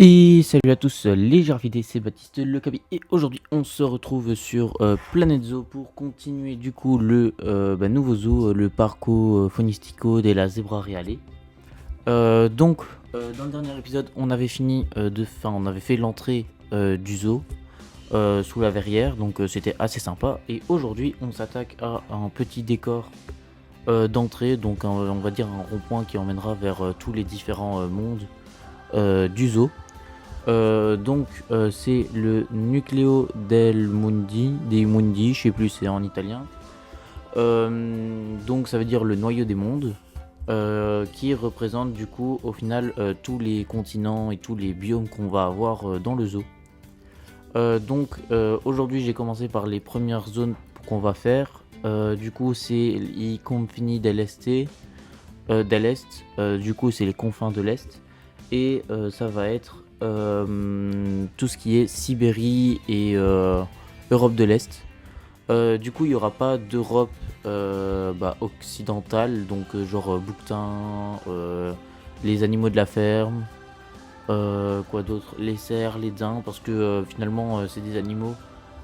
Et salut à tous, les Jarvidés, c'est Baptiste le Cabi et aujourd'hui on se retrouve sur Planet Zoo pour continuer du coup le nouveau zoo, le Parco Faunistico della Zebra Reale. Dans le dernier épisode on avait fini on avait fait l'entrée du zoo sous la verrière, donc c'était assez sympa. Et aujourd'hui on s'attaque à un petit décor d'entrée, donc on va dire un rond-point qui emmènera vers tous les différents mondes du zoo. C'est le Nucleo dei Mundi, je sais plus, c'est en italien. Donc ça veut dire le noyau des mondes, qui représente du coup au final tous les continents et tous les biomes qu'on va avoir dans le zoo. Aujourd'hui j'ai commencé par les premières zones qu'on va faire. Du coup c'est i confini dell'est, du coup c'est les confins de l'Est. Et ça va être tout ce qui est Sibérie et Europe de l'Est. Du coup, il n'y aura pas d'Europe occidentale, donc genre bouquetin, les animaux de la ferme, quoi d'autre, les cerfs, les daims, parce que finalement c'est des animaux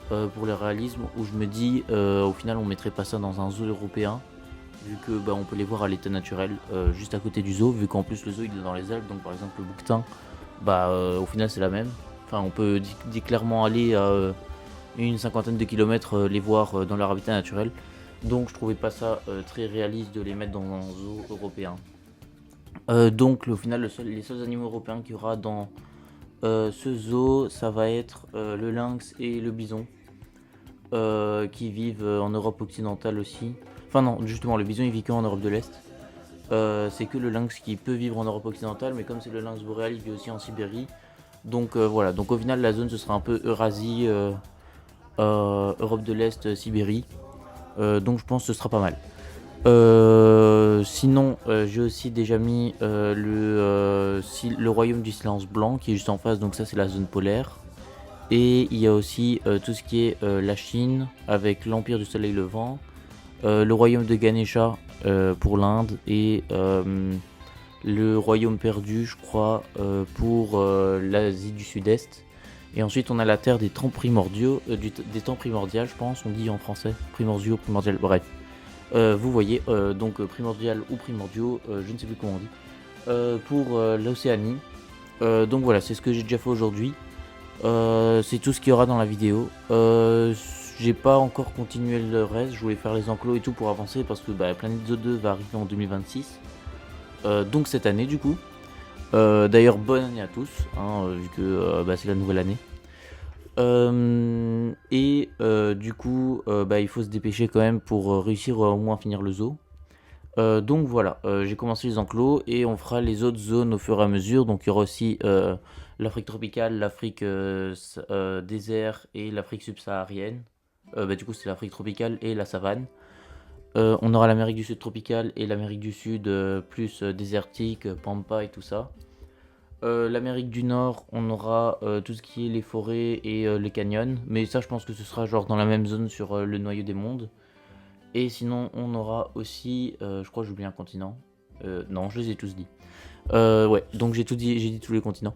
pour le réalisme où je me dis au final on mettrait pas ça dans un zoo européen vu que on peut les voir à l'état naturel juste à côté du zoo, vu qu'en plus le zoo il est dans les Alpes, donc par exemple le bouquetin au final c'est la même. Enfin on peut clairement aller à une cinquantaine de kilomètres les voir dans leur habitat naturel, donc je trouvais pas ça très réaliste de les mettre dans un zoo européen. Donc au final les seuls animaux européens qu'il y aura dans ce zoo ça va être le lynx et le bison, qui vivent en Europe occidentale aussi. Enfin non, justement, le bison il vit que en Europe de l'Est. C'est que le lynx qui peut vivre en Europe occidentale, mais comme c'est le lynx boréal, il vit aussi en Sibérie. Donc voilà, donc au final la zone ce sera un peu Eurasie, Europe de l'Est, Sibérie. Donc je pense que ce sera pas mal. Sinon, j'ai aussi déjà mis le royaume du silence blanc qui est juste en face, donc ça c'est la zone polaire. Et il y a aussi tout ce qui est la Chine avec l'Empire du Soleil Levant, le royaume de Ganesha pour l'Inde et le royaume perdu, je crois, pour l'Asie du Sud-Est. Et ensuite, on a la terre des temps primordiaux, des temps primordial, je pense, on dit en français, primordiaux, primordial, bref. Vous voyez, donc primordial ou primordiaux, je ne sais plus comment on dit, pour l'Océanie. Donc voilà, c'est ce que j'ai déjà fait aujourd'hui. C'est tout ce qu'il y aura dans la vidéo. J'ai pas encore continué le reste, je voulais faire les enclos et tout pour avancer parce que Planet Zoo 2 va arriver en 2026. Donc cette année du coup. D'ailleurs bonne année à tous, hein, vu que c'est la nouvelle année. Du coup il faut se dépêcher quand même pour réussir au moins à finir le zoo. Donc voilà, j'ai commencé les enclos et on fera les autres zones au fur et à mesure. Donc il y aura aussi l'Afrique tropicale, l'Afrique désert et l'Afrique subsaharienne. Du coup c'est l'Afrique tropicale et la savane. On aura l'Amérique du Sud tropicale et l'Amérique du Sud plus désertique, pampa et tout ça. L'Amérique du Nord, on aura tout ce qui est les forêts et les canyons. Mais ça je pense que ce sera genre dans la même zone sur le noyau des mondes. Et sinon, on aura aussi, je crois que j'ai oublié un continent. Non, je les ai tous dit. Ouais, donc j'ai tout dit, j'ai dit tous les continents.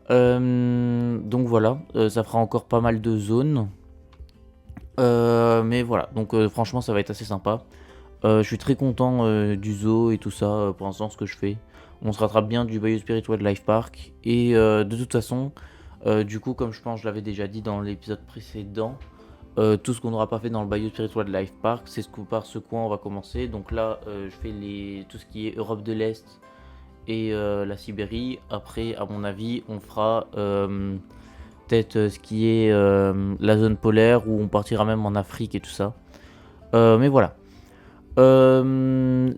Donc voilà, ça fera encore pas mal de zones. Mais voilà, donc franchement, ça va être assez sympa. Je suis très content du zoo et tout ça pour l'instant, ce que je fais. On se rattrape bien du Bayou Spirit Wildlife Park. Et de toute façon, du coup, comme je pense, je l'avais déjà dit dans l'épisode précédent, tout ce qu'on n'aura pas fait dans le Bayou Spirit Wildlife Park, c'est par ce quoi on va commencer. Donc là, je fais tout ce qui est Europe de l'Est et la Sibérie. Après, à mon avis, on fera peut-être ce qui est la zone polaire, où on partira même en Afrique et tout ça. Mais voilà.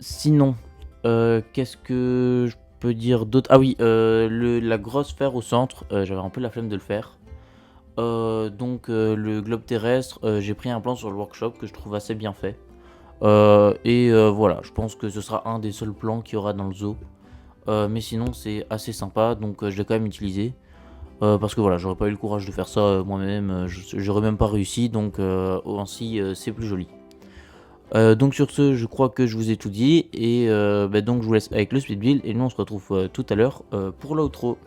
Sinon, qu'est-ce que je peux dire d'autre? Ah oui, la grosse sphère au centre, j'avais un peu la flemme de le faire. Le globe terrestre, j'ai pris un plan sur le workshop que je trouve assez bien fait. Voilà, je pense que ce sera un des seuls plans qu'il y aura dans le zoo. Mais sinon c'est assez sympa, donc je l'ai quand même utilisé. Parce que voilà, j'aurais pas eu le courage de faire ça moi-même, j'aurais même pas réussi, donc ainsi c'est plus joli. Donc sur ce, je crois que je vous ai tout dit, et donc je vous laisse avec le speed build, et nous on se retrouve tout à l'heure pour l'outro.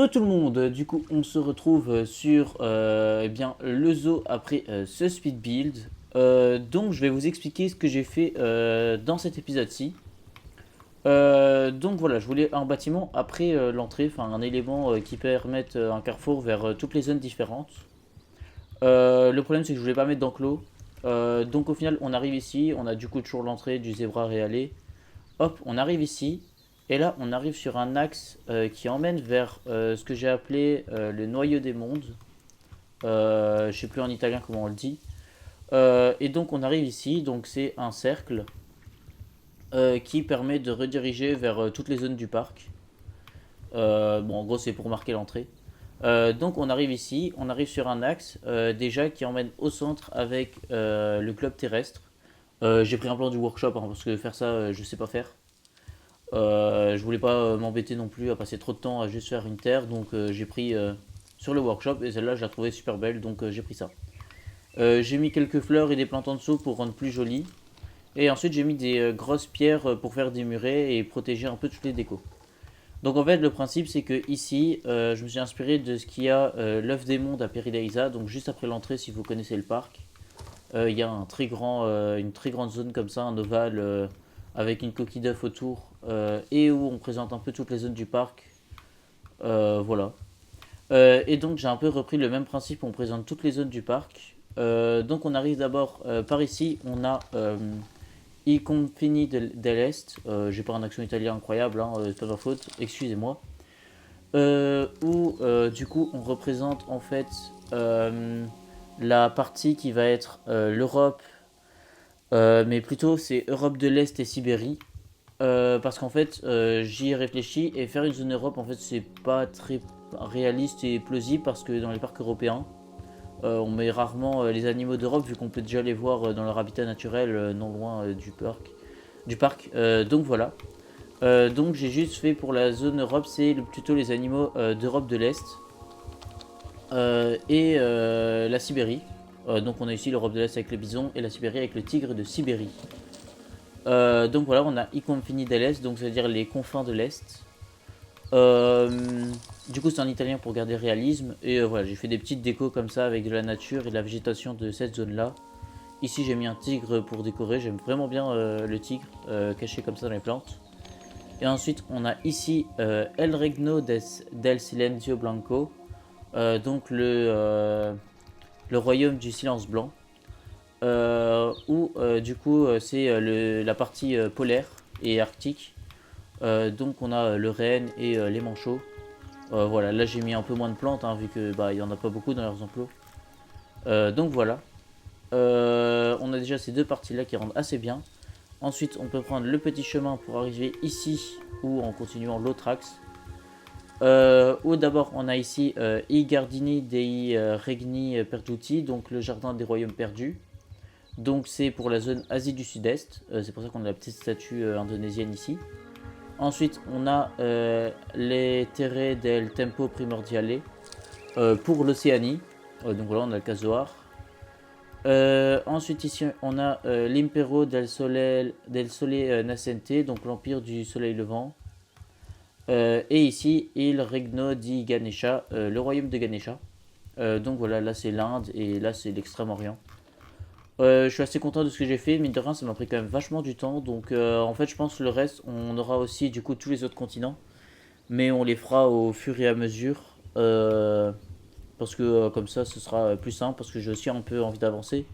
Tout le monde, du coup on se retrouve sur eh bien, le zoo après ce speed build. Donc je vais vous expliquer ce que j'ai fait dans cet épisode-ci. Donc voilà, je voulais un bâtiment après l'entrée, enfin un élément qui permette un carrefour vers toutes les zones différentes. Le problème c'est que je voulais pas mettre d'enclos. Donc au final on arrive ici, on a du coup toujours l'entrée du zébra réalé. Hop, on arrive ici. Et là, on arrive sur un axe qui emmène vers ce que j'ai appelé le noyau des mondes. Je sais plus en italien comment on le dit. Et donc, on arrive ici. Donc, c'est un cercle qui permet de rediriger vers toutes les zones du parc. Bon, en gros, c'est pour marquer l'entrée. Donc, on arrive ici. On arrive sur un axe déjà qui emmène au centre avec le globe terrestre. J'ai pris un plan du workshop hein, parce que faire ça, je sais pas faire. Je voulais pas m'embêter non plus à passer trop de temps à juste faire une terre, donc j'ai pris sur le workshop et celle-là je la trouvais super belle, donc j'ai pris ça. J'ai mis quelques fleurs et des plantes en dessous pour rendre plus joli. Et ensuite j'ai mis des grosses pierres pour faire des murets et protéger un peu toutes les décos. Donc en fait le principe c'est que ici je me suis inspiré de ce qu'il y a l'œuf des mondes à Peridaisa, donc juste après l'entrée si vous connaissez le parc. Il y a une très grande zone comme ça, un ovale avec une coquille d'œuf autour et où on présente un peu toutes les zones du parc. Voilà. Et donc j'ai un peu repris le même principe, on présente toutes les zones du parc. Donc on arrive d'abord par ici, on a I Confini dell'Est. J'ai pas un accent italien incroyable, hein, c'est pas ma faute, excusez-moi. Où du coup on représente en fait la partie qui va être l'Europe, mais plutôt c'est Europe de l'Est et Sibérie. Parce qu'en fait, j'y ai réfléchi et faire une zone Europe, en fait, c'est pas très réaliste et plausible parce que dans les parcs européens, on met rarement les animaux d'Europe vu qu'on peut déjà les voir dans leur habitat naturel non loin du parc. Donc voilà. Donc j'ai juste fait pour la zone Europe, c'est plutôt les animaux d'Europe de l'Est et la Sibérie. Donc on a ici l'Europe de l'Est avec les bisons et la Sibérie avec le tigre de Sibérie. Donc voilà, on a I confini dell'Est, donc ça veut dire les confins de l'Est. Du coup, c'est en italien pour garder réalisme. Et voilà, j'ai fait des petites décos comme ça avec de la nature et de la végétation de cette zone-là. Ici, j'ai mis un tigre pour décorer. J'aime vraiment bien le tigre caché comme ça dans les plantes. Et ensuite, on a ici El Regno del Silenzio Blanco, donc le royaume du silence blanc. Où du coup c'est la partie polaire et arctique. Donc on a le renne et les manchots. Voilà, là j'ai mis un peu moins de plantes hein, vu que bah il y en a pas beaucoup dans leurs enclos. Donc voilà. On a déjà ces deux parties là qui rendent assez bien. Ensuite on peut prendre le petit chemin pour arriver ici ou en continuant l'autre axe. Où d'abord on a ici I Giardini dei Regni Perduti, donc le jardin des royaumes perdus. Donc c'est pour la zone Asie du Sud-Est, c'est pour ça qu'on a la petite statue indonésienne ici. Ensuite on a les Terre del Tempo Primordiale pour l'Océanie, donc voilà on a le casoar. Ensuite ici on a l'Impero del Sole Nascente, donc l'empire du soleil levant. Et ici il Regno di Ganesha, le royaume de Ganesha. Donc voilà, là c'est l'Inde et là c'est l'Extrême-Orient. Je suis assez content de ce que j'ai fait, mine de rien ça m'a pris quand même vachement du temps, donc en fait je pense que le reste on aura aussi du coup tous les autres continents, mais on les fera au fur et à mesure, parce que comme ça ce sera plus simple, parce que j'ai aussi un peu envie d'avancer,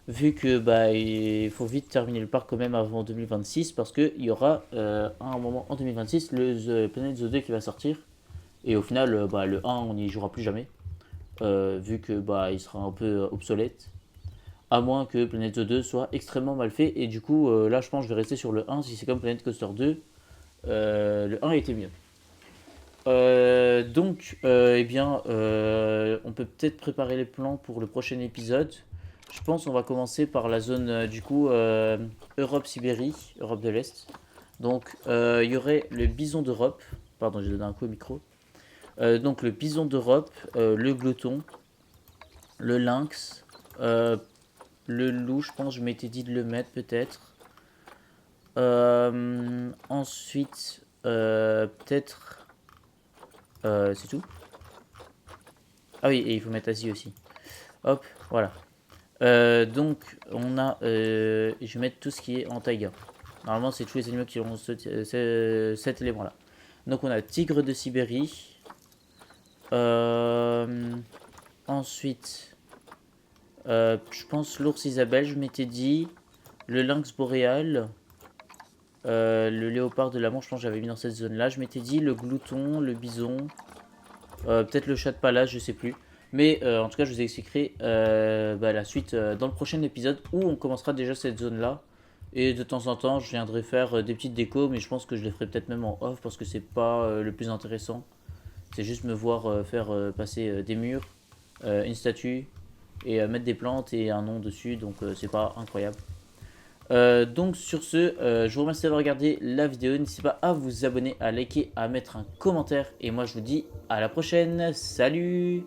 vu que bah il faut vite terminer le parc quand même avant 2026, parce qu'il y aura à un moment en 2026 le Planet Zoo 2 qui va sortir, et au final bah, le 1 on n'y jouera plus jamais, vu que bah il sera un peu obsolète. À moins que Planet Zoo 2 soit extrêmement mal fait. Et du coup, là, je pense que je vais rester sur le 1. Si c'est comme Planet Coaster 2, le 1 était mieux. Donc, eh bien, on peut peut-être préparer les plans pour le prochain épisode. Je pense qu'on va commencer par la zone, du coup, Europe-Sibérie, Europe de l'Est. Donc, il y aurait le bison d'Europe. Pardon, j'ai donné un coup au micro. Donc, le bison d'Europe, le glouton, le lynx, le loup, je pense, je m'étais dit de le mettre peut-être. Ensuite, peut-être C'est tout. Ah oui, et il faut mettre Asie aussi. Hop, voilà. Donc, on a... je vais mettre tout ce qui est en taïga. Normalement, c'est tous les animaux qui ont cet élément-là. Donc, on a tigre de Sibérie. Ensuite, je pense l'ours Isabelle, je m'étais dit. Le lynx boréal. Le léopard de la Manche, je pense que j'avais mis dans cette zone-là. Je m'étais dit le glouton, le bison. Peut-être le chat de palace, je sais plus. Mais en tout cas, je vous expliquerai la suite dans le prochain épisode où on commencera déjà cette zone-là. Et de temps en temps, je viendrai faire des petites décos, mais je pense que je les ferai peut-être même en off parce que c'est pas le plus intéressant. C'est juste me voir faire passer des murs, une statue et mettre des plantes et un nom dessus, donc c'est pas incroyable. Donc sur ce, je vous remercie d'avoir regardé la vidéo. N'hésitez pas à vous abonner, à liker, à mettre un commentaire. Et moi je vous dis à la prochaine. Salut!